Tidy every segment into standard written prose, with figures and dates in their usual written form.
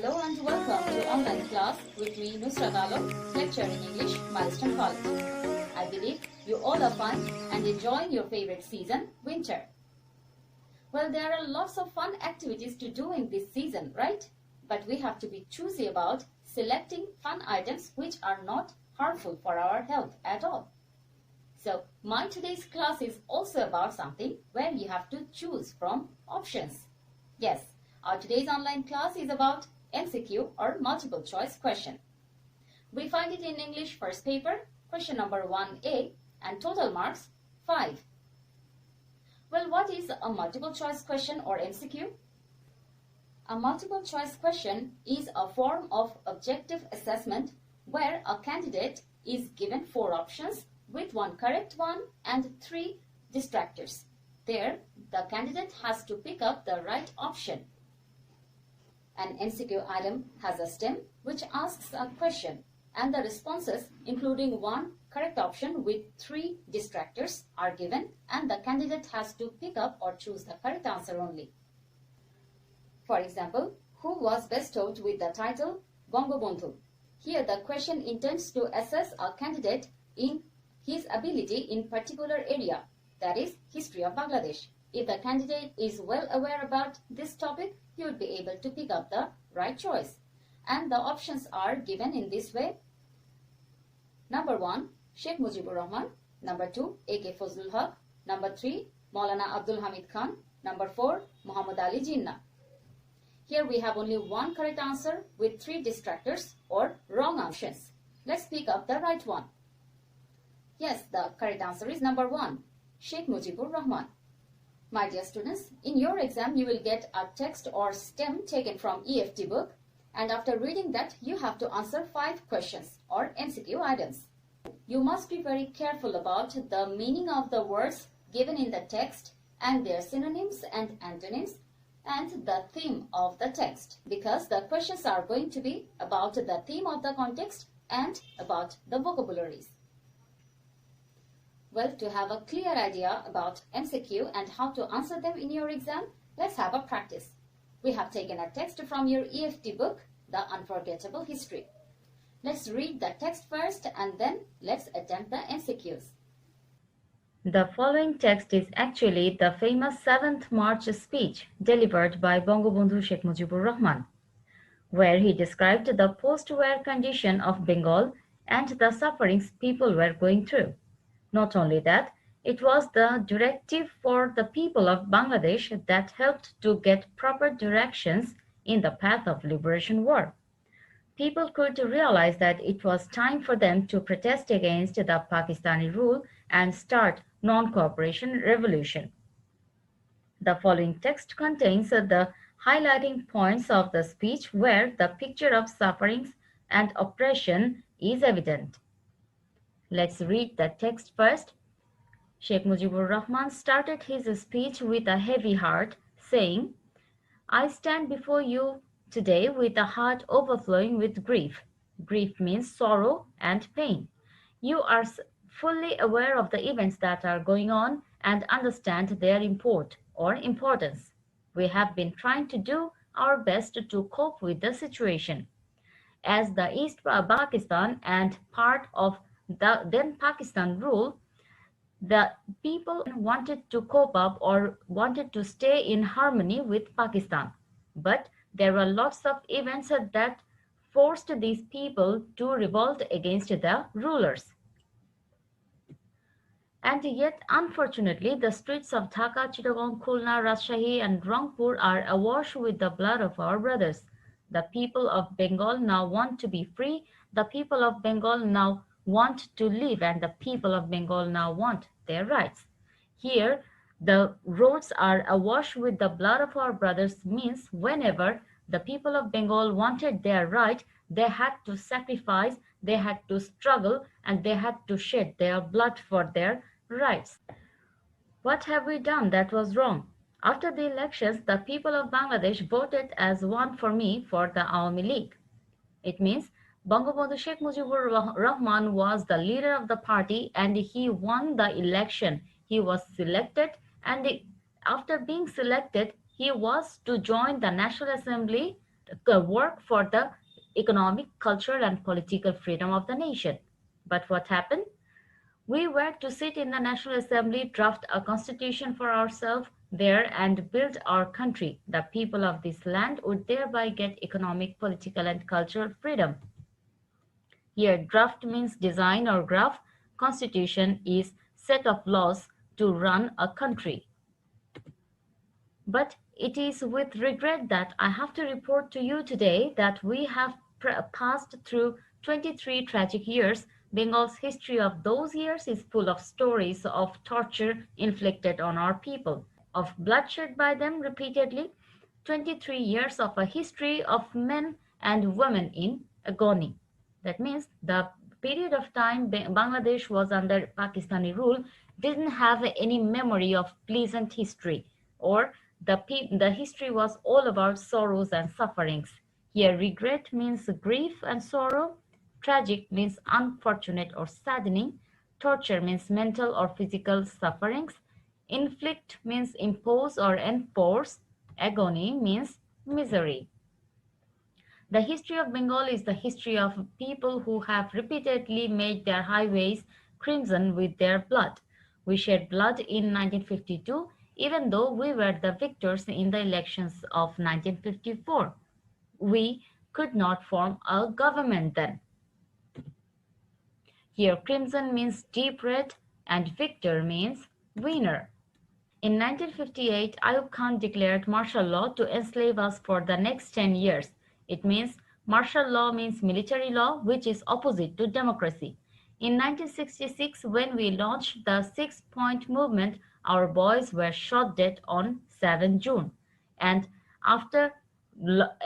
Hello and welcome to online class with me Nusrat Alam, lecturer in English, Milestone College. I believe you all are fine and enjoying your favorite season, winter. Well, there are lots of fun activities to do in this season, right? But we have to be choosy about selecting fun items which are not harmful for our health at all. So, my today's class is also about something where you have to choose from options. Yes, our today's online class is about MCQ or multiple choice question. We find it in English first paper, question number 1A, and total marks 5. Well, what is a multiple choice question or MCQ? A multiple choice question is a form of objective assessment where a candidate is given 4 options with 1 correct one and 3 distractors. There, the candidate has to pick up the right option. An MCQ item has a stem which asks a question, and the responses, including 1 correct option with 3 distractors, are given, and the candidate has to pick up or choose the correct answer only. For example, who was bestowed with the title Bangabandhu? Here the question intends to assess a candidate in his ability in particular area, that is, history of Bangladesh. If the candidate is well aware about this topic, he would be able to pick up the right choice. And the options are given in this way. Number 1, Sheikh Mujibur Rahman. Number 2, A.K. Fazlul Haq. Number 3, Maulana Abdul Hamid Khan. Number 4, Muhammad Ali Jinnah. Here we have only 1 correct answer with 3 distractors or wrong options. Let's pick up the right one. Yes, the correct answer is number 1, Sheikh Mujibur Rahman. My dear students, in your exam you will get a text or stem taken from EFT book, and after reading that you have to answer 5 questions or MCQ items. You must be very careful about the meaning of the words given in the text and their synonyms and antonyms and the theme of the text, because the questions are going to be about the theme of the context and about the vocabularies. Well, to have a clear idea about MCQ and how to answer them in your exam, let's have a practice. We have taken a text from your EFT book, The Unforgettable History. Let's read the text first and then let's attempt the MCQs. The following text is actually the famous 7th March speech delivered by Bangabandhu Sheikh Mujibur Rahman, where he described the post-war condition of Bengal and the sufferings people were going through. Not only that, it was the directive for the people of Bangladesh that helped to get proper directions in the path of liberation war. People could realize that it was time for them to protest against the Pakistani rule and start non-cooperation revolution. The following text contains the highlighting points of the speech where the picture of sufferings and oppression is evident. Let's read the text first. Sheikh Mujibur Rahman started his speech with a heavy heart, saying, I stand before you today with a heart overflowing with grief. Grief means sorrow and pain. You are fully aware of the events that are going on and understand their import or importance. We have been trying to do our best to cope with the situation. As the East Pakistan and part of the then Pakistan rule, the people wanted to cope up or wanted to stay in harmony with Pakistan. But there were lots of events that forced these people to revolt against the rulers. And yet, unfortunately, the streets of Dhaka, Chittagong, Khulna, Rajshahi, and Rangpur are awash with the blood of our brothers. The people of Bengal now want to be free. The people of Bengal now want to live, and the people of Bengal now want their rights. Here, the roads are awash with the blood of our brothers means whenever the people of Bengal wanted their right, they had to sacrifice, they had to struggle, and they had to shed their blood for their rights. What have we done that was wrong? After the elections, the people of Bangladesh voted as one for me for the Awami League. It means Bangabandhu Sheikh Mujibur Rahman was the leader of the party and he won the election. He was selected, and after being selected, he was to join the National Assembly work for the economic, cultural, and political freedom of the nation. But what happened? We were to sit in the National Assembly, draft a constitution for ourselves there, and build our country. The people of this land would thereby get economic, political, and cultural freedom. Here, draft means design or graph. Constitution is set of laws to run a country. But it is with regret that I have to report to you today that we have passed through 23 tragic years. Bengal's history of those years is full of stories of torture inflicted on our people, of bloodshed by them repeatedly. 23 years of a history of men and women in agony. That means the period of time Bangladesh was under Pakistani rule didn't have any memory of pleasant history, or the history was all about sorrows and sufferings. Here, regret means grief and sorrow. Tragic means unfortunate or saddening. Torture means mental or physical sufferings. Inflict means impose or enforce. Agony means misery. The history of Bengal is the history of people who have repeatedly made their highways crimson with their blood. We shed blood in 1952, even though we were the victors in the elections of 1954. We could not form a government then. Here, crimson means deep red and victor means winner. In 1958, Ayub Khan declared martial law to enslave us for the next 10 years. It means martial law means military law, which is opposite to democracy. In 1966, when we launched the 6-point movement, our boys were shot dead on 7 June. And after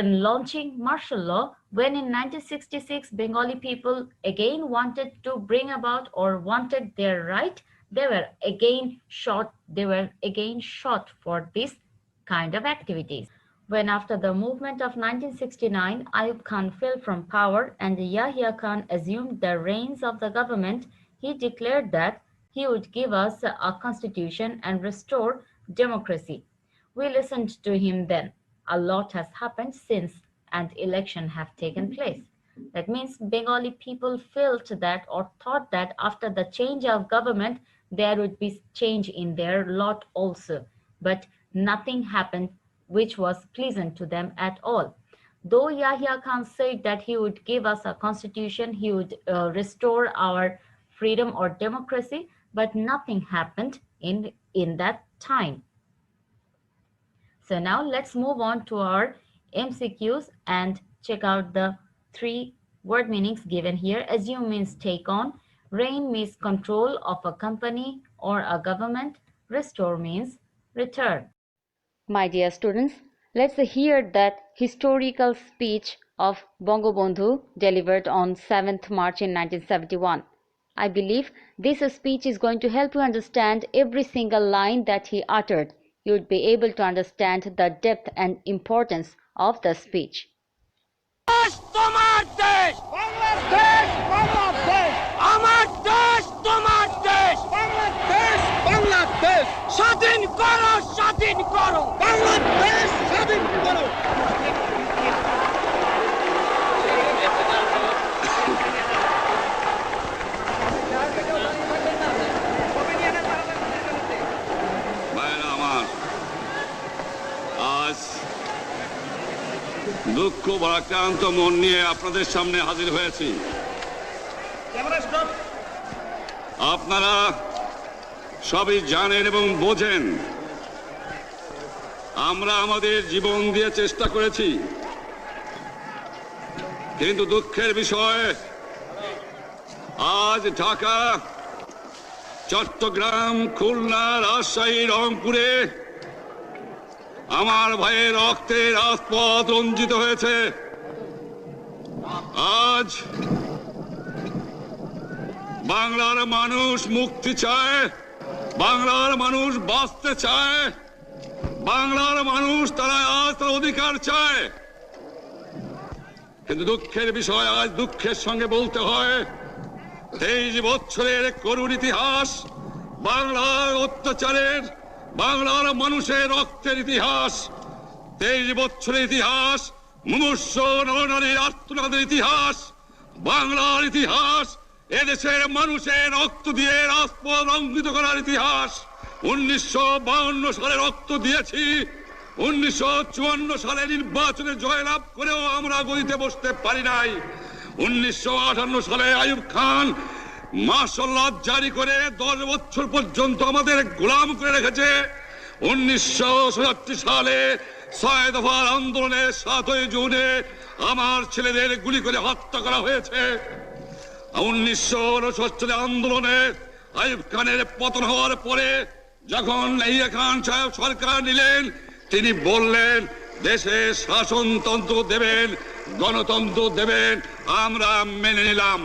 launching martial law, when in 1966 Bengali people again wanted to bring about or wanted their right, they were again shot for this kind of activities. When after the movement of 1969, Ayub Khan fell from power and Yahya Khan assumed the reins of the government, he declared that he would give us a constitution and restore democracy. We listened to him then. A lot has happened since and elections have taken place. That means Bengali people felt that or thought that after the change of government, there would be change in their lot also. But nothing happened which was pleasant to them at all. Though Yahya Khan said that he would give us a constitution, he would restore our freedom or democracy, but nothing happened in that time. So now let's move on to our MCQs and check out the 3 word meanings given here. Assume means take on. Reign means control of a company or a government. Restore means return. My dear students, let's hear that historical speech of Bangabandhu delivered on 7th March in 1971. I believe this speech is going to help you understand every single line that he uttered. You would be able to understand the depth and importance of the speech. স্বাধীন করো স্বাধীন করো বাংলাদেশ স্বাধীন করো ভাইরা আমার আজ দুঃখ ভারাক্রান্ত মন নিয়ে আপনাদের সামনে হাজির হয়েছি আপনারা সবই জানেন এবং বোঝেন আমরা আমাদের জীবন দিয়ে চেষ্টা করেছি কিন্তু দুঃখের বিষয় আজ ঢাকা চট্টগ্রাম খুলনা রাজশাহী রংপুরে আমার ভাইয়ের রক্তে রাজপথ রঞ্জিত হয়েছে আজ বাংলার মানুষ মুক্তি চায় বাংলার মানুষ বাঁচতে চায় বাংলার মানুষ তারা আজ তার অধিকার চায় কিন্তু দুঃখের বিষয় আজ দুঃখের সঙ্গে বলতে হয় 23 বছরের করুণ ইতিহাস বাংলার অত্যাচারের বাংলার মানুষের রক্তের ইতিহাস 23 বছরের ইতিহাস মুমূর্ষ নরনারীর আর্তনাদের ইতিহাস, বাংলার ইতিহাস, এদেশের মানুষের রক্ত দিয়ে রাজপথ অঙ্কিত করার ইতিহাস। 1952 সালে রক্ত দিয়েছি, 1954 সালে নির্বাচনে জয়লাভ করেও আমরা গদিতে বসতে পারি নাই। 1958 সালে আইয়ুব খান মাশাআল্লাহ জারি করে 10 বছর পর্যন্ত আমাদের গোলাম করে রেখেছে। 1967 সালে 6 দফার আন্দোলনের 7ই জুনে আমার ছেলেদের গুলি করে হত্যা করা হয়েছে। 1969 সালে আন্দোলনে আইয়ুব খানের পতন হওয়ার পরে যখন ইয়াহিয়া খান সাহেব সরকার নিলেন, তিনি বললেন দেশে শাসনতন্ত্র দেবেন, গণতন্ত্র দেবেন, আমরা মেনে নিলাম।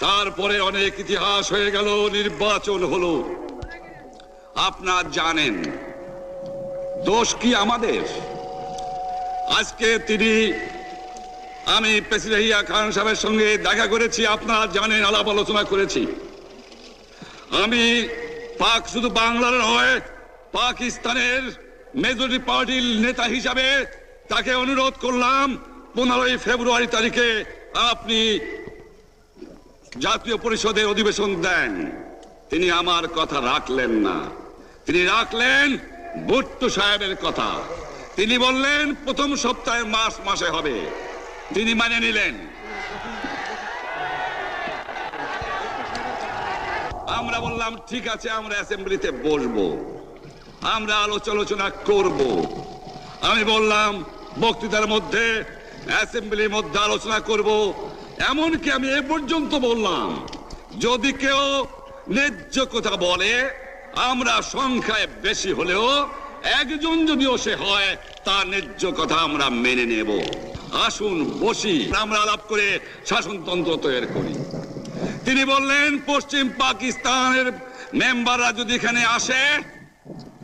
তারপরে অনেক ইতিহাস হয়ে গেল, নির্বাচন হলো। আপনারা জানেন দোষ কি আমাদের? আজকে আমি প্রেসিডেন্ট ইয়াহিয়া খান সাহেবের সঙ্গে দেখা করেছি, আপনারা জানেন, আলাপ আলোচনা করেছি। আমি শুধু বাংলার নয়, পাকিস্তানের মেজরিটি পার্টির নেতা হিসাবে তাকে অনুরোধ করলাম 15 ফেব্রুয়ারি তারিখে আপনি জাতীয় পরিষদের অধিবেশন দেন। তিনি আমার কথা রাখলেন না, তিনি রাখলেন ভুট্টো সাহেবের কথা। তিনি বললেন প্রথম সপ্তাহে মাসে হবে, তিনি মানে নিলেন। আমরা বললাম ঠিক আছে, আমরা অ্যাসেম্বলিতে বসবো, আমরা আলোচনা করব। আমি বললাম বক্তৃতার মধ্যে অ্যাসেম্বলির মধ্যে আলোচনা করব। এমনকি আমি এ পর্যন্ত বললাম যদি কেউ ন্যায্য কথা বলে, আমরা সংখ্যায় বেশি হলেও একজন যদিও সে হয়, তার ন্যায্য কথা আমরা মেনে নেব। আসুন বসি, আমরা আলাপ করে শাসনতন্ত্র তৈরি করি। তিনি বললেন পশ্চিম পাকিস্তানের মেম্বাররা যদি এখানে আসে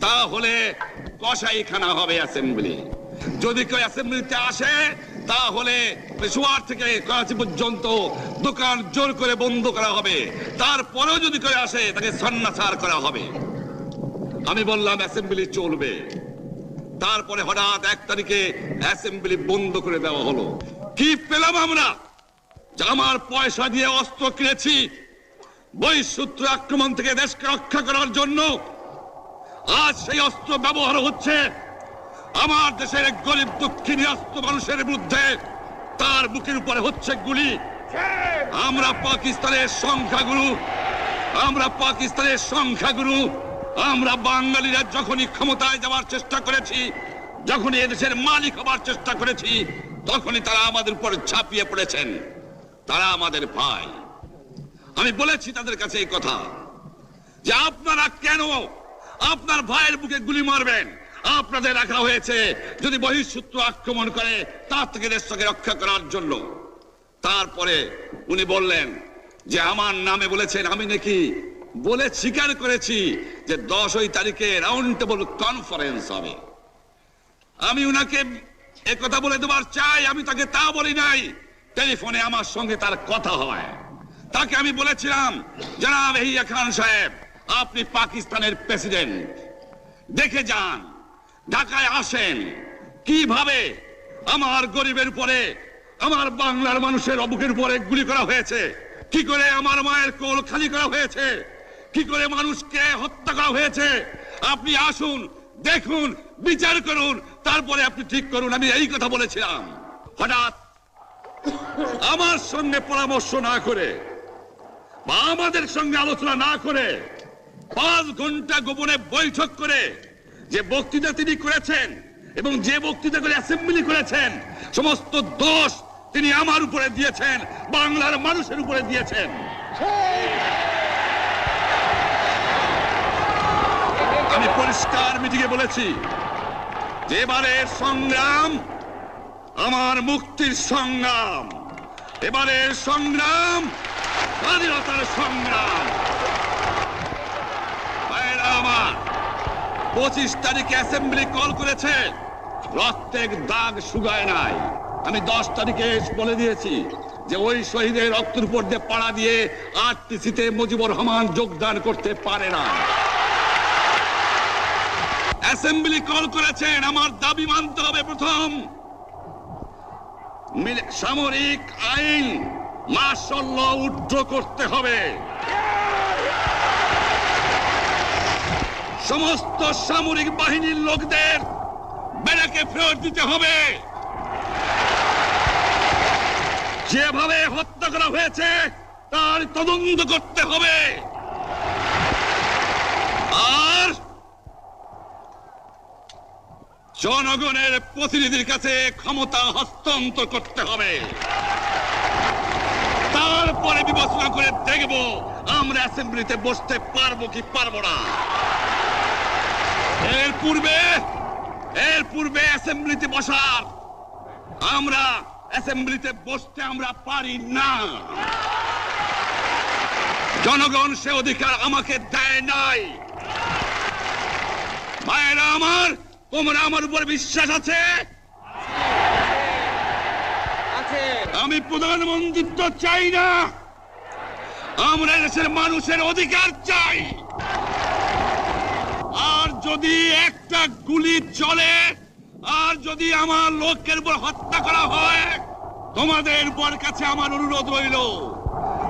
তাহলে কসাইখানা হবে অ্যাসেম্বলি। যদি কেউ অ্যাসেম্বলিতে আসে তাহলে পেশোয়ার থেকে করাচি পর্যন্ত দোকান জোর করে বন্ধ করা হবে, তারপরেও যদি কেউ আসে তাকে সন্ন্যাসার করা হবে। আমি বললাম অ্যাসেম্বলি চলবে। তারপরে হঠাৎ 1 তারিখে অ্যাসেম্বলি বন্ধ করে দেওয়া হলো। কি পেলাম আমরা? যে আমার পয়সা দিয়ে অস্ত্র কিনেছি বহিঃশত্রু আক্রমণ থেকে দেশকে রক্ষা করার জন্য, আজ সেই অস্ত্র ব্যবহার হচ্ছে আমার দেশের গরিব দুঃখী নিরস্ত্র মানুষের বিরুদ্ধে। তার বুকের উপরে হচ্ছে গুলি। আমরা পাকিস্তানের সংখ্যাগুরু, আমরা বাঙালিরা যখনই ক্ষমতায় যাওয়ার চেষ্টা করেছি, যখনই এদেশের মালিক হবার চেষ্টা করেছি, তখনই তারা আমাদের উপর ঝাঁপিয়ে পড়েছেন। তারা আমাদের ভাই। আমি বলেছি তাদের কাছে এই কথা যে আপনারা কেন আপনার ভাইয়ের বুকে গুলি মারবেন? আপনাদের রাখা হয়েছে যদি বহিঃশত্রু আক্রমণ করে তার থেকে দেশকে রক্ষা করার জন্য। তারপরে উনি বললেন যে আমার নামে বলেছেন, আমি নাকি বলে স্বীকার করেছি যে 10 তারিখে রাউন্ড টেবল কনফারেন্স হবে। আমি উনাকে একথা বলে দেবার চাই, আমি তাকে তা বলি নাই। টেলিফোনে আমার সঙ্গে তার কথা হয়। তাকে আমি বলেছিলাম, জনাব ইয়াহিয়া খান সাহেব, আপনি পাকিস্তানের প্রেসিডেন্ট, দেখে যান, ঢাকায় আসেন কিভাবে আমার গরিবের উপরে, আমার বাংলার মানুষের বুকের উপরে গুলি করা হয়েছে, কি করে আমার মায়ের কোল খালি করা হয়েছে, কি করে মানুষকে হত্যা করা হয়েছে। আপনি আসুন, দেখুন, বিচার করুন, তারপরে আপনি ঠিক করুন। আমি এই কথা বলেছিলাম। হঠাৎ আমার সঙ্গে পরামর্শ না করে বা আমাদের সঙ্গে আলোচনা না করে 5 ঘন্টা গোপনে বৈঠক করে যে বক্তৃতা তিনি করেছেন এবং যে বক্তৃতা করে অ্যাসেম্বলি করেছেন, সমস্ত দোষ তিনি আমার উপরে দিয়েছেন, বাংলার মানুষের উপরে দিয়েছেন। আমি পরিষ্কার মিটিংয়ে বলেছি যে এবারের সংগ্রাম আমার মুক্তির সংগ্রাম, এবারের সংগ্রাম স্বাধীনতার সংগ্রাম। আমার 25 তারিখে অ্যাসেম্বলি কল করেছে, রক্তের দাগ শুকায় নাই। আমি 10 তারিখে বলে দিয়েছি যে ওই শহীদের রক্তের উপর দিয়ে পাড়া দিয়ে আরটিসিতে মুজিবুর রহমান যোগদান করতে পারে না। অ্যাসেম্বলি কল করেছেন, আমার দাবি মানতে হবে। প্রথম, সামরিক আইন মার্শাল ল উড্র করতে হবে। সমস্ত সামরিক বাহিনীর লোকদের ব্যারাকে ফেরত দিতে হবে। যেভাবে হত্যা করা হয়েছে তার তদন্ত করতে হবে। আর জনগণের প্রতিনিধির কাছে ক্ষমতা হস্তান্তর করতে হবে। তারপরে বিবেচনা করে দেখব আমরা অ্যাসেম্বলিতে বসতে পারবো কি পারবো না। এর পূর্বে অ্যাসেম্বলিতে বসার অ্যাসেম্বলিতে বসতে আমরা পারি না। জনগণ সে অধিকার আমাকে দেয় নাই। ভাইয়েরা আমার, তোমরা আমার উপর বিশ্বাস আছে? আমি প্রধানমন্ত্রিত্ব চাই না, আমরা দেশের মানুষের অধিকার চাই। আর যদি একটা গুলি চলে, আর যদি আমার লোকের উপর হত্যা করা হয়, তোমাদের উপর কাছে আমার অনুরোধ রইল,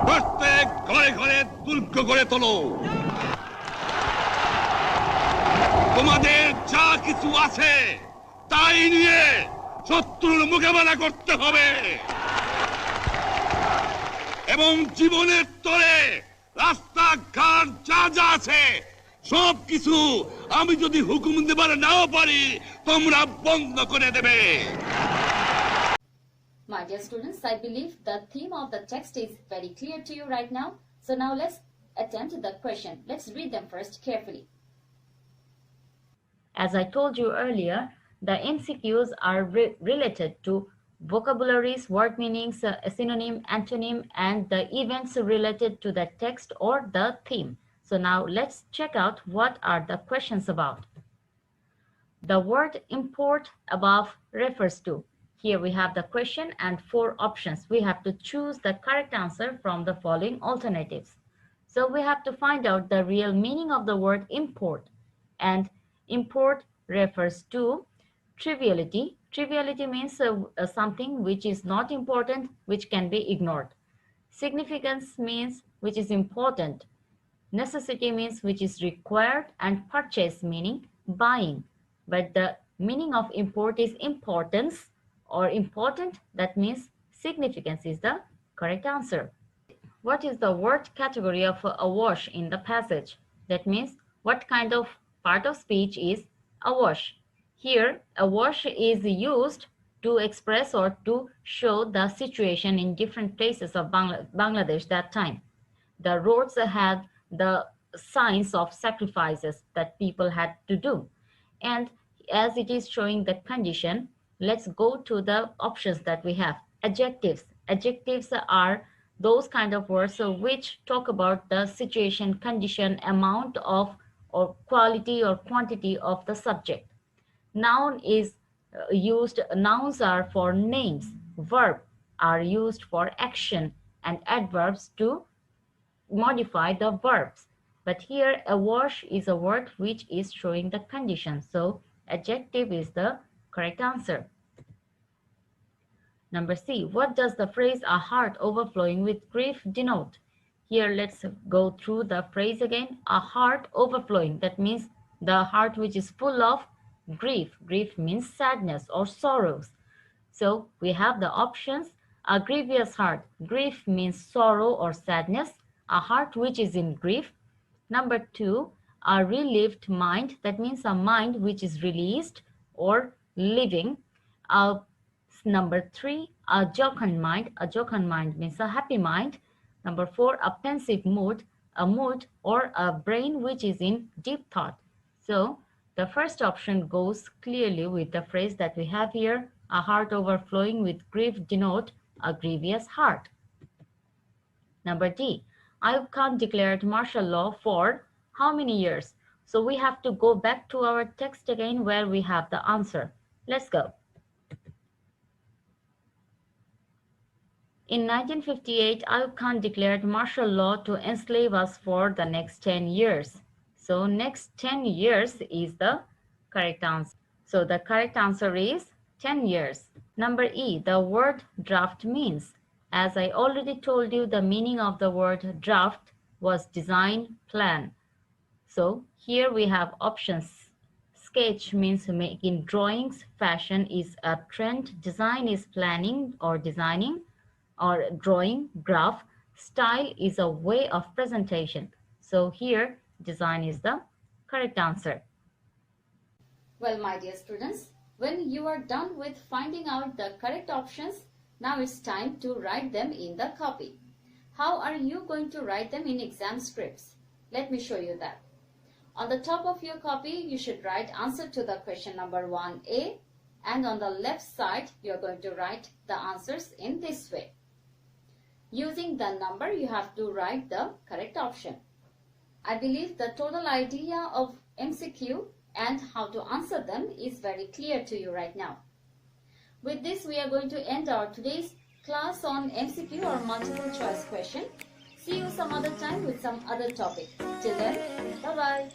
প্রত্যেক ঘরে ঘরে দুর্গ করে তোলো। তোমাদের যা কিছু আছে তাই নিয়ে শত্রুর মোকাবেলা করতে হবে। এবং জীবনের তরে রাস্তাঘাট যা যা আছে সবকিছু আমি যদি হুকুম দেবার নাও পারি, তোমরা বন্ধ করে দেবে। My dear students, I believe the theme of the text is very clear to you right now. So now let's attempt the question. Let's read them first carefully. As I told you earlier, the MCQs are related to vocabularies, word meanings, synonym, antonym, and the events related to the text or the theme. So now let's check out what are the questions about. The word import above refers to. Here we have the question and 4 options. We have to choose the correct answer from the following alternatives. So we have to find out the real meaning of the word import. And import refers to triviality. Triviality means something which is not important, which can be ignored. Significance means which is important. Necessity means which is required, and purchase meaning buying. But the meaning of import is importance or important. That means significance is the correct answer. What is the word category of awash in the passage? That means what kind of part of speech is awash. Here, awash is used to express or to show the situation in different places of Bangladesh that time. The roads had the signs of sacrifices that people had to do. And as it is showing the condition, let's go to the options that we have. Adjectives. Adjectives are those kind of words which talk about the situation, condition, amount of, or quality or quantity of the subject. Noun is used, nouns are for names. Verb are used for action, and adverbs to modify the verbs. But here awash is a word which is showing the condition. So adjective is the correct answer. Number C, what does the phrase a heart overflowing with grief denote? Here let's go through the phrase again. A heart overflowing, that means the heart which is full of grief. Grief means sadness or sorrows. So we have the options. A grievous heart. Grief means sorrow or sadness. A heart which is in grief. Number 2, a relieved mind. That means a mind which is released or living. Number 3, a jocund mind. A jocund mind means a happy mind. Number 4, a pensive mood. A mood or a brain which is in deep thought. So the first option goes clearly with the phrase that we have here. A heart overflowing with grief denote a grievous heart. Number D, Ayub Khan declared martial law for how many years? So we have to go back to our text again where we have the answer. Let's go. In 1958, Ayub Khan declared martial law to enslave us for the next 10 years. So next 10 years is the correct answer. So the correct answer is 10 years. Number E, the word draft means. As I already told you, the meaning of the word draft was design, plan. So here we have options. Sketch means making drawings, fashion is a trend, design is planning or designing or drawing, graph, style is a way of presentation. So here design is the correct answer. Well, my dear students, when you are done with finding out the correct options, now it's time to write them in the copy. How are you going to write them in exam scripts? Let me show you that. On the top of your copy, you should write answer to the question number 1A, and on the left side, you're going to write the answers in this way. Using the number, you have to write the correct option. I believe the total idea of MCQ and how to answer them is very clear to you right now. With this, we are going to end our today's class on MCQ or multiple choice question. See you some other time with some other topic. Till then, bye-bye.